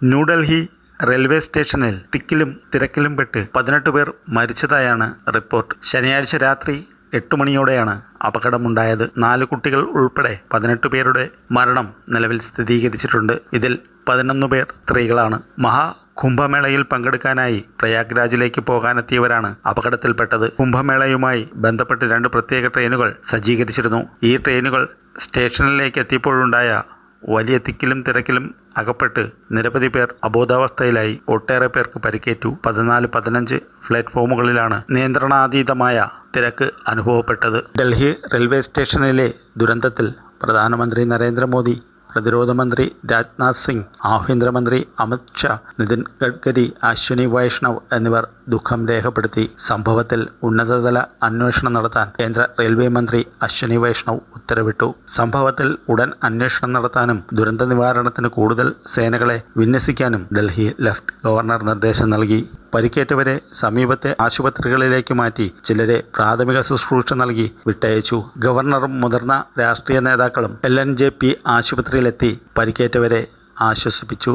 New Delhi railway സ്റ്റേഷനിൽ തിക്കിലും തിരക്കിലും പെട്ട് 18 പേർ മരിച്ചതായാണ് റിപ്പോർട്ട്. ശനിയാഴ്ച രാത്രി 8 മണിയോടെയാണ് അപകടമുണ്ടായത്. 4 കുട്ടികൾ ഉൾപ്പെടെ 18 പേരുടെ മരണം നിലവിൽ സ്ഥിരീകരിച്ചിട്ടുണ്ട്. ഇതിൽ 11 പേർ സ്ത്രീകളാണ്. കുംഭമേളയിൽ പങ്കെടുക്കാനായി പ്രയാഗ്രാജിലേക്ക് പോകാനെത്തിയവരാണ് അപകടത്തിൽപ്പെട്ടത്. കുംഭമേളയുമായി ബന്ധപ്പെട്ട് 2 പ്രത്യേക ട്രെയിനുകൾ സജ്ജീകരിച്ചിരുന്നു. ഈ ട്രെയിനുകൾ സ്റ്റേഷനിലേക്ക് എത്തിയപ്പോഴുണ്ടായ വലിയ തിക്കിലും തിരക്കിലും അകപ്പെട്ട് നിരവധി പേർ അബോധാവസ്ഥയിലായി. ഒട്ടേറെ പേർക്ക് പരിക്കേറ്റു. 14-15 പ്ലാറ്റ്ഫോമുകളിലാണ് നിയന്ത്രണാതീതമായ തിരക്ക് അനുഭവപ്പെട്ടത്. ഡൽഹി റെയിൽവേ സ്റ്റേഷനിലെ ദുരന്തത്തിൽ പ്രധാനമന്ത്രി നരേന്ദ്രമോദി, പ്രതിരോധ മന്ത്രി രാജ്നാഥ് സിംഗ്, ആഭ്യന്തരമന്ത്രി അമിത് ഷാ, നിതിൻ ഗഡ്കരി, അശ്വിനി വൈഷ്ണവ് എന്നിവർ ദുഃഖം രേഖപ്പെടുത്തി. സംഭവത്തിൽ ഉന്നതതല അന്വേഷണം നടത്താൻ കേന്ദ്ര റെയിൽവേ മന്ത്രി അശ്വിനി വൈഷ്ണവ് ഉത്തരവിട്ടു. സംഭവത്തിൽ ഉടൻ അന്വേഷണം നടത്താനും ദുരന്ത നിവാരണത്തിന് കൂടുതൽ സേനകളെ വിന്യസിക്കാനും ഡൽഹി ലഫ്റ്റനന്റ് ഗവർണർ നിർദ്ദേശം നൽകി. പരിക്കേറ്റവരെ സമീപത്തെ ആശുപത്രികളിലേക്ക് മാറ്റി ചിലരെ പ്രാഥമിക ശുശ്രൂഷ നൽകി വിട്ടയച്ചു. ഗവർണറും മുതിർന്ന രാഷ്ട്രീയ നേതാക്കളും LNJP ആശുപത്രിയിലെത്തി പരിക്കേറ്റവരെ ആശ്വസിപ്പിച്ചു.